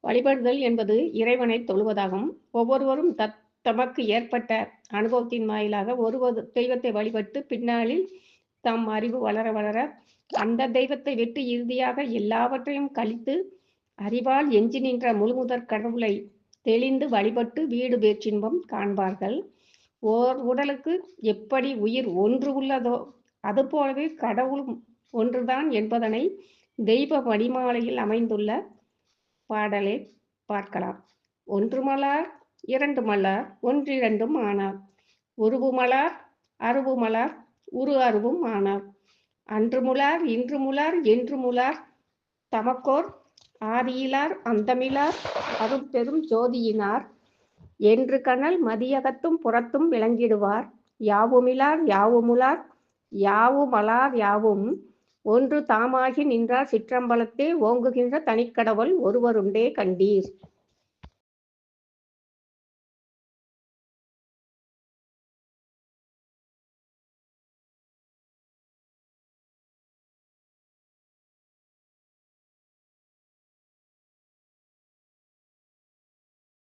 வழிபடுதல் என்பது இறைவனை தொழுவதாகும். ஒவ்வொருவரும் தமக்கு ஏற்பட்ட அனுபவத்தின் வாயிலாக ஒரு தெய்வத்தை வழிபட்டு பின்னாளில் தம் அறிவு வளர வளர அந்த தெய்வத்தை விட்டு இறுதியாக எல்லாவற்றையும் கழித்து அறிவால் எஞ்சி நின்ற முழுமுதற் கடவுளை தெளிந்து வழிபட்டு வீடு பேச்சின்பம் காண்பார்கள். ஓர் உடலுக்கு எப்படி உயிர் ஒன்று உள்ளதோ அதுபோலவே கடவுளும் ஒன்றுதான் என்பதனை தெய்வ வடிமாலையில் அமைந்துள்ள பாடலை பார்க்கலாம். ஒன்று மலர் இரண்டு மலர் ஒன்றிரண்டும் ஆனார், உருவு மலர் அருவு மலர் உரு அருவும் ஆனார், அன்று முலர் இன்று முலர் என்று முலர் தமக்கோர் ஆதியிலார் அந்தமிலார் அரும் பெரும் ஜோதியினார் என்று கனல் மதியகத்தும் புறத்தும் விளங்கிடுவார். யாவுமிலார் யாவுமுலார் யாவுமலார் யாவும் ஒன்று தாமாகி நின்றார் சிற்றம்பலத்தே ஓங்குகின்ற தனிக்கடவுள் ஒருவருண்டே கண்டீர்.